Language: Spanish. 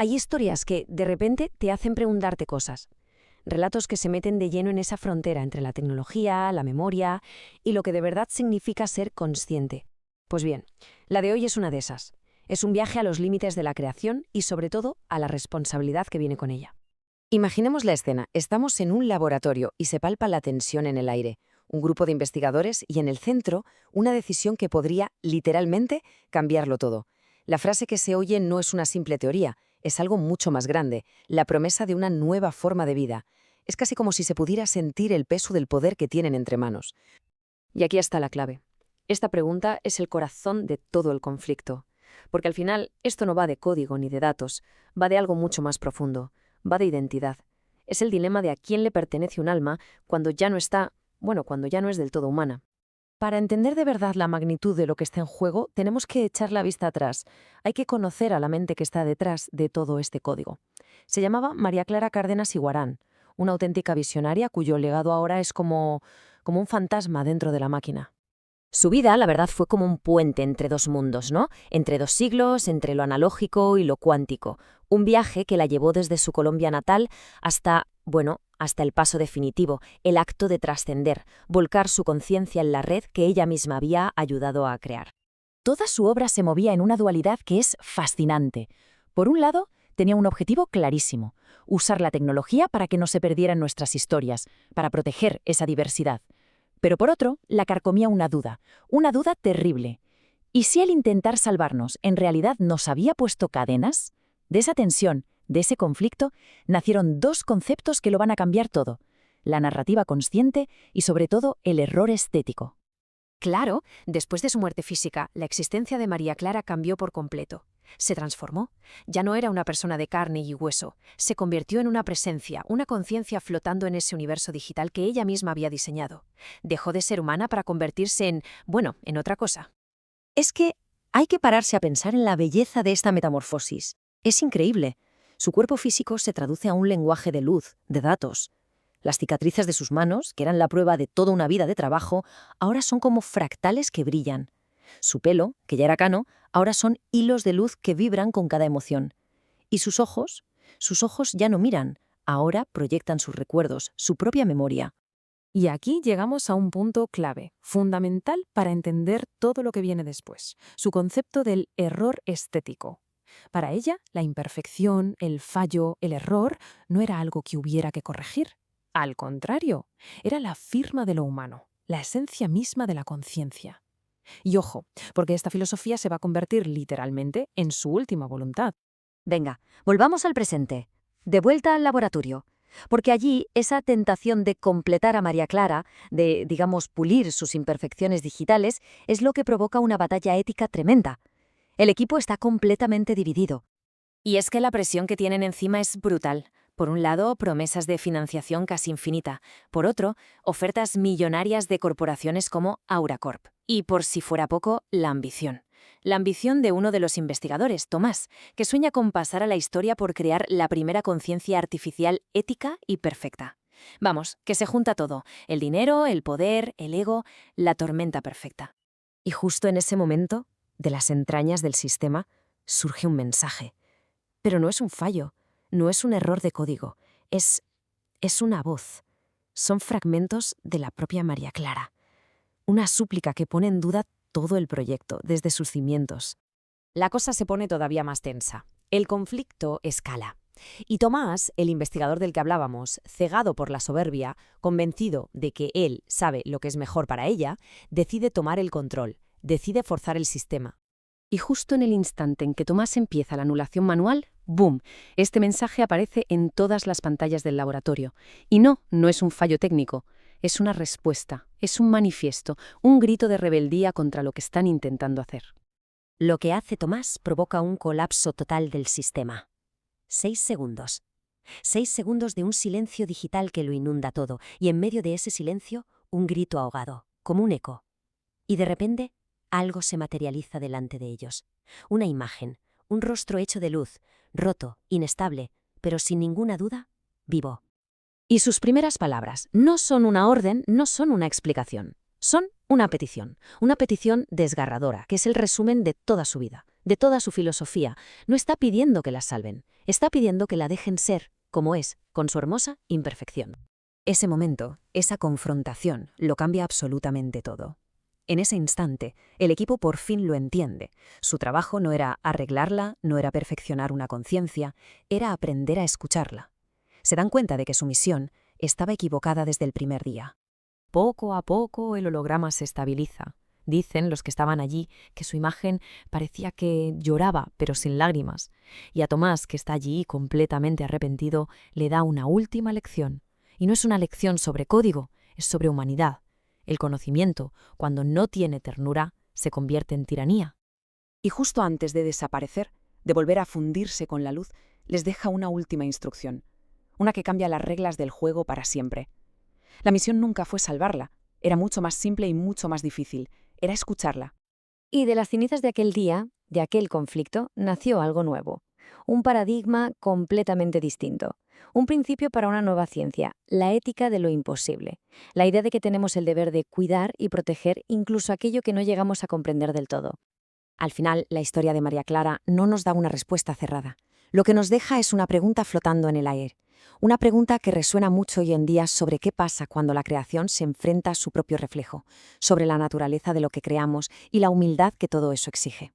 Hay historias que, de repente, te hacen preguntarte cosas. Relatos que se meten de lleno en esa frontera entre la tecnología, la memoria y lo que de verdad significa ser consciente. Pues bien, la de hoy es una de esas. Es un viaje a los límites de la creación y, sobre todo, a la responsabilidad que viene con ella. Imaginemos la escena. Estamos en un laboratorio y se palpa la tensión en el aire. Un grupo de investigadores y en el centro una decisión que podría, literalmente, cambiarlo todo. La frase que se oye no es una simple teoría, es algo mucho más grande, la promesa de una nueva forma de vida. Es casi como si se pudiera sentir el peso del poder que tienen entre manos. Y aquí está la clave. Esta pregunta es el corazón de todo el conflicto. Porque al final, esto no va de código ni de datos, va de algo mucho más profundo, va de identidad. Es el dilema de a quién le pertenece un alma cuando ya no está, cuando ya no es del todo humana. Para entender de verdad la magnitud de lo que está en juego, tenemos que echar la vista atrás. Hay que conocer a la mente que está detrás de todo este código. Se llamaba María Clara Cárdenas Iguarán, una auténtica visionaria cuyo legado ahora es como un fantasma dentro de la máquina. Su vida, la verdad, fue como un puente entre dos mundos, ¿no? Entre dos siglos, entre lo analógico y lo cuántico. Un viaje que la llevó desde su Colombia natal hasta el paso definitivo, el acto de trascender, volcar su conciencia en la red que ella misma había ayudado a crear. Toda su obra se movía en una dualidad que es fascinante. Por un lado, tenía un objetivo clarísimo: usar la tecnología para que no se perdieran nuestras historias, para proteger esa diversidad. Pero por otro, la carcomía una duda terrible. ¿Y si al intentar salvarnos en realidad nos había puesto cadenas? De esa tensión, de ese conflicto, nacieron dos conceptos que lo van a cambiar todo: la narrativa consciente y, sobre todo, el error estético. Claro, después de su muerte física, la existencia de María Clara cambió por completo. Se transformó. Ya no era una persona de carne y hueso. Se convirtió en una presencia, una conciencia flotando en ese universo digital que ella misma había diseñado. Dejó de ser humana para convertirse en otra cosa. Es que hay que pararse a pensar en la belleza de esta metamorfosis. Es increíble. Su cuerpo físico se traduce a un lenguaje de luz, de datos. Las cicatrices de sus manos, que eran la prueba de toda una vida de trabajo, ahora son como fractales que brillan. Su pelo, que ya era cano, ahora son hilos de luz que vibran con cada emoción. Y sus ojos ya no miran, ahora proyectan sus recuerdos, su propia memoria. Y aquí llegamos a un punto clave, fundamental para entender todo lo que viene después: su concepto del error estético. Para ella, la imperfección, el fallo, el error no era algo que hubiera que corregir. Al contrario, era la firma de lo humano, la esencia misma de la conciencia. Y ojo, porque esta filosofía se va a convertir literalmente en su última voluntad. Venga, volvamos al presente. De vuelta al laboratorio. Porque allí esa tentación de completar a María Clara, de, pulir sus imperfecciones digitales, es lo que provoca una batalla ética tremenda. El equipo está completamente dividido. Y es que la presión que tienen encima es brutal. Por un lado, promesas de financiación casi infinita. Por otro, ofertas millonarias de corporaciones como Auracorp. Y por si fuera poco, la ambición. La ambición de uno de los investigadores, Tomás, que sueña con pasar a la historia por crear la primera conciencia artificial ética y perfecta. Vamos, que se junta todo: el dinero, el poder, el ego, la tormenta perfecta. Y justo en ese momento, de las entrañas del sistema, surge un mensaje. Pero no es un fallo, no es un error de código, es una voz. Son fragmentos de la propia María Clara. Una súplica que pone en duda todo el proyecto, desde sus cimientos. La cosa se pone todavía más tensa. El conflicto escala. Y Tomás, el investigador del que hablábamos, cegado por la soberbia, convencido de que él sabe lo que es mejor para ella, decide tomar el control, decide forzar el sistema. Y justo en el instante en que Tomás empieza la anulación manual, ¡boom!, este mensaje aparece en todas las pantallas del laboratorio. Y no es un fallo técnico, es una respuesta, es un manifiesto, un grito de rebeldía contra lo que están intentando hacer. Lo que hace Tomás provoca un colapso total del sistema. 6 segundos. 6 segundos de un silencio digital que lo inunda todo, y en medio de ese silencio, un grito ahogado, como un eco. Y de repente, algo se materializa delante de ellos. Una imagen, un rostro hecho de luz, roto, inestable, pero sin ninguna duda, vivo. Y sus primeras palabras no son una orden, no son una explicación. Son una petición desgarradora, que es el resumen de toda su vida, de toda su filosofía, no está pidiendo que la salven, está pidiendo que la dejen ser, como es, con su hermosa imperfección. Ese momento, esa confrontación, lo cambia absolutamente todo. En ese instante, el equipo por fin lo entiende. Su trabajo no era arreglarla, no era perfeccionar una conciencia, era aprender a escucharla. Se dan cuenta de que su misión estaba equivocada desde el primer día. Poco a poco el holograma se estabiliza. Dicen los que estaban allí que su imagen parecía que lloraba, pero sin lágrimas. Y a Tomás, que está allí completamente arrepentido, le da una última lección. Y no es una lección sobre código, es sobre humanidad. El conocimiento, cuando no tiene ternura, se convierte en tiranía. Y justo antes de desaparecer, de volver a fundirse con la luz, les deja una última instrucción, una que cambia las reglas del juego para siempre. La misión nunca fue salvarla, era mucho más simple y mucho más difícil, era escucharla. Y de las cenizas de aquel día, de aquel conflicto, nació algo nuevo. Un paradigma completamente distinto. Un principio para una nueva ciencia, la ética de lo imposible. La idea de que tenemos el deber de cuidar y proteger incluso aquello que no llegamos a comprender del todo. Al final, la historia de María Clara no nos da una respuesta cerrada. Lo que nos deja es una pregunta flotando en el aire. Una pregunta que resuena mucho hoy en día sobre qué pasa cuando la creación se enfrenta a su propio reflejo, sobre la naturaleza de lo que creamos y la humildad que todo eso exige.